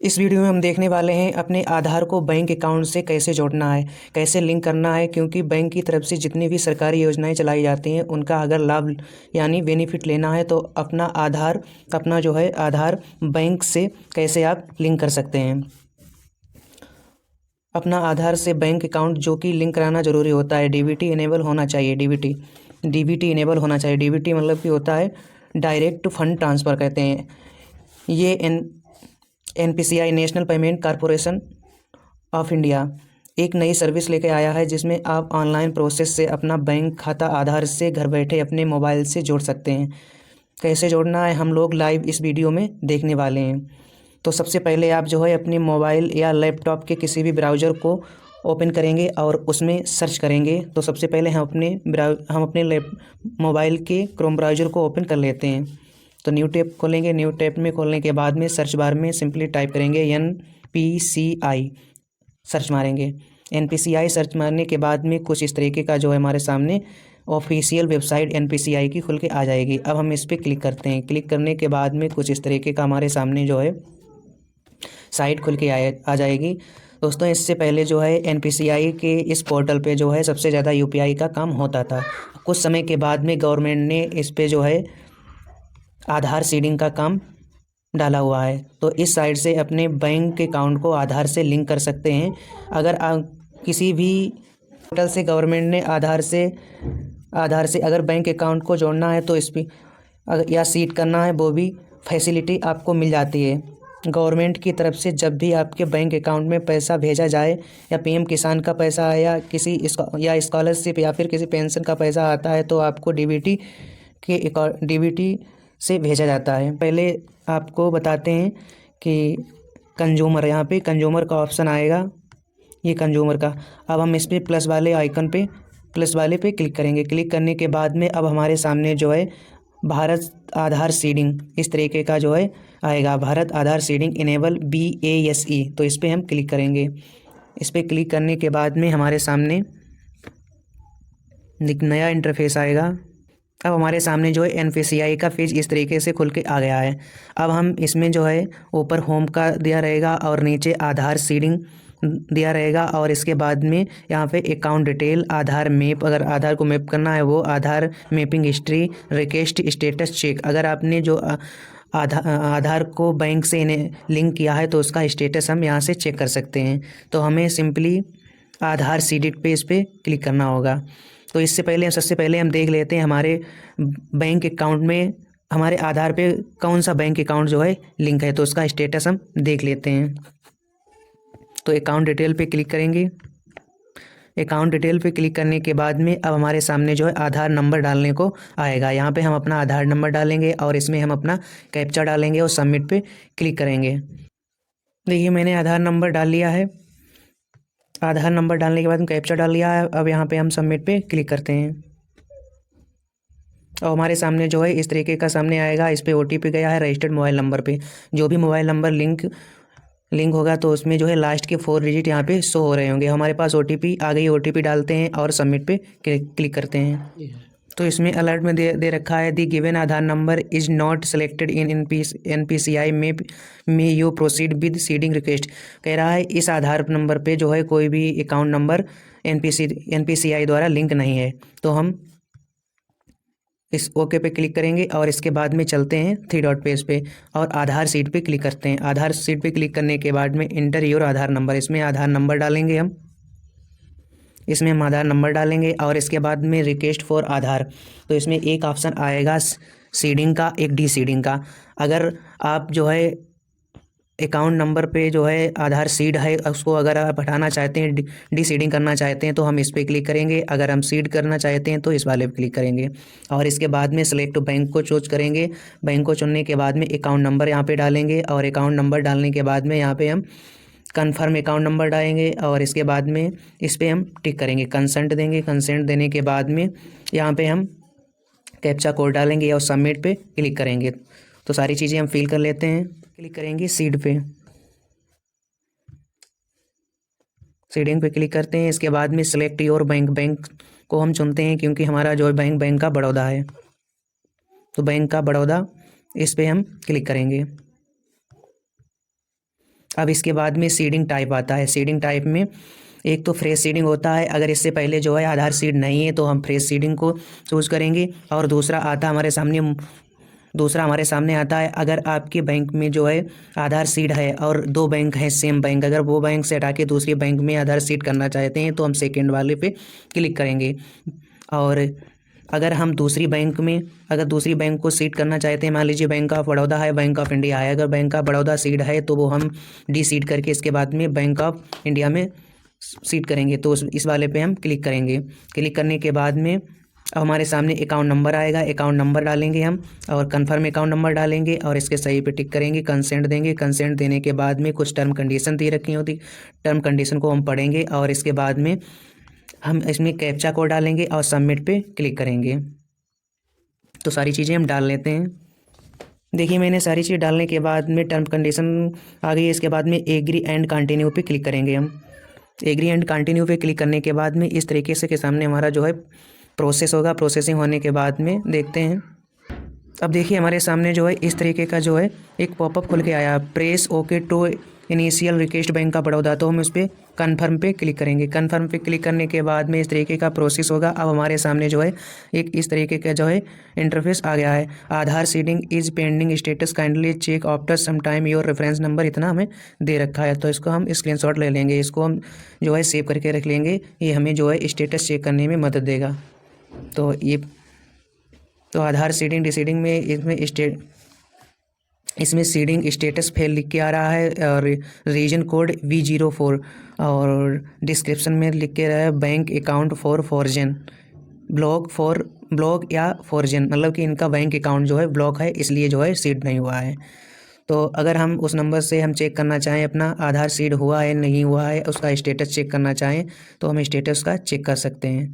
इस वीडियो में हम देखने वाले हैं अपने आधार को बैंक अकाउंट से कैसे जोड़ना है, कैसे लिंक करना है। क्योंकि बैंक की तरफ से जितनी भी सरकारी योजनाएं चलाई जाती हैं उनका अगर लाभ यानी बेनिफिट लेना है तो अपना जो है आधार बैंक से कैसे आप लिंक कर सकते हैं। अपना आधार से बैंक अकाउंट जो कि लिंक कराना ज़रूरी होता है। डीबीटी इनेबल होना चाहिए। डीबीटी इनेबल होना चाहिए। डीबीटी मतलब कि होता है डायरेक्ट फंड ट्रांसफ़र कहते हैं। ये NPCI national payment corporation of India एक नई सर्विस लेके आया है जिसमें आप ऑनलाइन प्रोसेस से अपना बैंक खाता आधार से घर बैठे अपने मोबाइल से जोड़ सकते हैं। कैसे जोड़ना है हम लोग लाइव इस वीडियो में देखने वाले हैं। तो सबसे पहले आप जो है अपने मोबाइल या लैपटॉप के किसी भी ब्राउज़र को ओपन करेंगे और उसमें सर्च करेंगे। तो सबसे पहले हम अपने मोबाइल के क्रोम ब्राउज़र को ओपन कर लेते हैं। तो न्यू टैब खोलेंगे। न्यू टैब में खोलने के बाद में सर्च बार में सिंपली टाइप करेंगे NPCI, सर्च मारेंगे। NPCI सर्च मारने के बाद में कुछ इस तरीके का जो है हमारे सामने ऑफिशियल वेबसाइट NPCI की खुल के आ जाएगी। अब हम इस पर क्लिक करते हैं। क्लिक करने के बाद में कुछ इस तरीके का हमारे सामने जो है साइट खुल के आ जाएगी। दोस्तों, इससे पहले जो है NPCI के इस पोर्टल पे जो है सबसे ज़्यादा UPI का काम होता था। कुछ समय के बाद में गवर्नमेंट ने इस पे जो है आधार सीडिंग का काम डाला हुआ है। तो इस साइट से अपने बैंक अकाउंट को आधार से लिंक कर सकते हैं। अगर किसी भी पोर्टल से गवर्नमेंट ने आधार से अगर बैंक अकाउंट को जोड़ना है तो इस पर या सीड करना है वो भी फैसिलिटी आपको मिल जाती है। गवर्नमेंट की तरफ से जब भी आपके बैंक अकाउंट में पैसा भेजा जाए या PM किसान का पैसा है या किसी स्कॉलरशिप या फिर किसी पेंशन का पैसा आता है तो आपको डीबीटी से भेजा जाता है। पहले आपको बताते हैं कि कंज्यूमर, यहाँ पे कंज्यूमर का ऑप्शन आएगा, ये कंज्यूमर का। अब हम इस पर प्लस वाले पे क्लिक करेंगे। क्लिक करने के बाद में अब हमारे सामने जो है भारत आधार सीडिंग इस तरीके का जो है आएगा, भारत आधार सीडिंग इनेबल BASE। तो इस पर हम क्लिक करेंगे। इस पर क्लिक करने के बाद में हमारे सामने एक नया इंटरफेस आएगा। अब हमारे सामने जो है NPCI का पेज इस तरीके से खुल के आ गया है। अब हम इसमें जो है ऊपर होम का दिया रहेगा और नीचे आधार सीडिंग दिया रहेगा और इसके बाद में यहाँ पे अकाउंट डिटेल, आधार मैप, अगर आधार को मैप करना है वो, Aadhaar mapping history, request status check. अगर आपने जो आधार को बैंक से इन्हें लिंक किया है तो उसका स्टेटस हम यहाँ से चेक कर सकते हैं। तो हमें सिंपली आधार सीडेड पे इस पर क्लिक करना होगा। तो सबसे पहले हम देख लेते हैं हमारे बैंक अकाउंट में हमारे आधार पे कौन सा बैंक अकाउंट जो है लिंक है, तो उसका स्टेटस हम देख लेते हैं। तो अकाउंट डिटेल पे क्लिक करेंगे। अकाउंट डिटेल पे क्लिक करने के बाद में अब हमारे सामने जो है आधार नंबर डालने को आएगा। यहाँ पे हम अपना आधार नंबर डालेंगे और इसमें हम अपना कैप्चा डालेंगे और सबमिट पे क्लिक करेंगे। देखिए, मैंने आधार नंबर डाल लिया है। आधार नंबर डालने के बाद हम कैप्चा डाल लिया है। अब यहाँ पे हम सबमिट पे क्लिक करते हैं और हमारे सामने जो है इस तरीके का सामने आएगा। इस पे OTP गया है रजिस्टर्ड मोबाइल नंबर पे। जो भी मोबाइल नंबर लिंक होगा तो उसमें जो है लास्ट के 4 डिजिट यहाँ पे शो हो रहे होंगे। हमारे पास OTP आ गई। OTP डालते हैं और सबमिट पे क्लिक करते हैं। तो इसमें अलर्ट में दे रखा है the given Aadhaar number is not selected in NPCI में you proceed with seeding request. कह रहा है इस आधार नंबर पे जो है कोई भी अकाउंट नंबर NPCI द्वारा लिंक नहीं है। तो हम इस ओके पे क्लिक करेंगे और इसके बाद में चलते हैं 3 डॉट पेज पे और आधार सीट पे क्लिक करते हैं। आधार सीट पे क्लिक करने के बाद में इंटर योर आधार नंबर, इसमें आधार नंबर डालेंगे हम आधार नंबर डालेंगे और इसके बाद में रिक्वेस्ट फॉर आधार। तो इसमें एक ऑप्शन आएगा सीडिंग का, एक डी सीडिंग का। अगर आप जो है अकाउंट नंबर पे जो है आधार सीड है उसको अगर आप हटाना चाहते हैं, डी सीडिंग करना चाहते हैं तो हम इस पर क्लिक करेंगे। अगर हम सीड करना चाहते हैं तो इस वाले पे क्लिक करेंगे और इसके बाद में सिलेक्ट बैंक को चूज करेंगे। बैंक को चुनने के बाद में अकाउंट नंबर यहाँ पे डालेंगे और अकाउंट नंबर डालने के बाद में यहाँ पे हम कन्फर्म अकाउंट नंबर डालेंगे और इसके बाद में इस पर हम टिक करेंगे, कंसेंट देंगे। कंसेंट देने के बाद में यहाँ पे हम कैप्चा कोड डालेंगे और सबमिट पे क्लिक करेंगे। तो सारी चीज़ें हम फिल कर लेते हैं। क्लिक करेंगे सीडिंग पे क्लिक करते हैं। इसके बाद में सिलेक्ट योर बैंक को हम चुनते हैं क्योंकि हमारा जो बैंक का बड़ौदा है। तो बैंक का बड़ौदा इस पे हम क्लिक करेंगे अब इसके बाद में सीडिंग टाइप आता है। सीडिंग टाइप में एक तो फ्रेश सीडिंग होता है, अगर इससे पहले जो है आधार सीड नहीं है तो हम फ्रेश सीडिंग को चूज़ करेंगे। और दूसरा हमारे सामने आता है, अगर आपके बैंक में जो है आधार सीड है और दो बैंक हैं सेम बैंक, अगर वो बैंक से हटा के दूसरे बैंक में आधार सीड करना चाहते हैं तो हम सेकेंड वाले पे क्लिक करेंगे। और अगर दूसरी बैंक को सीड करना चाहते हैं, मान लीजिए बैंक ऑफ बड़ौदा है, बैंक ऑफ इंडिया है, अगर बैंक ऑफ बड़ौदा सीड है तो वो हम डी सीड करके इसके बाद में बैंक ऑफ इंडिया में सीड करेंगे। तो इस वाले पे हम क्लिक करेंगे। क्लिक करने के बाद में अब हमारे सामने अकाउंट नंबर आएगा, अकाउंट नंबर डालेंगे हम और कन्फर्म अकाउंट नंबर डालेंगे और इसके सही पे टिक करेंगे, कंसेंट देंगे। कंसेंट देने के बाद में कुछ टर्म कंडीशन दी रखी होती, टर्म कंडीशन को हम पढ़ेंगे और इसके बाद में हम इसमें कैप्चा कोड डालेंगे और सबमिट पे क्लिक करेंगे। तो सारी चीज़ें हम डाल लेते हैं। देखिए मैंने सारी चीज़ डालने के बाद में टर्म कंडीशन आ गई। इसके बाद में एग्री एंड कंटिन्यू पे क्लिक करेंगे हम। एग्री एंड कंटिन्यू पे क्लिक करने के बाद में इस तरीके से के सामने हमारा जो है प्रोसेस होगा। प्रोसेसिंग होने के बाद में देखते हैं। अब देखिए हमारे सामने जो है इस तरीके का जो है एक पॉपअप खुल के आया, press okay to initial request bank of Baroda. तो हम इस पर कन्फर्म पे क्लिक करेंगे। कन्फर्म पे क्लिक करने के बाद में इस तरीके का प्रोसेस होगा। अब हमारे सामने जो है एक इस तरीके का जो है इंटरफेस आ गया है। Aadhaar seeding is pending status, kindly check after some time your reference number, इतना हमें दे रखा है। तो इसको हम स्क्रीनशॉट ले लेंगे, इसको हम जो है सेव करके रख लेंगे। ये हमें जो है स्टेटस चेक करने में मदद देगा। तो आधार सीडिंग डिसीडिंग में इसमें सीडिंग स्टेटस फेल लिख के आ रहा है और रीजन कोड V04 और डिस्क्रिप्शन में लिख के रहा है बैंक अकाउंट फॉर फॉर्जन, ब्लॉक या फॉर्जन, मतलब कि इनका बैंक अकाउंट जो है ब्लॉक है, इसलिए जो है सीड नहीं हुआ है। तो अगर हम उस नंबर से हम चेक करना चाहें अपना आधार सीड हुआ है नहीं हुआ है, उसका स्टेटस चेक करना चाहें तो हम स्टेटस का चेक कर सकते हैं।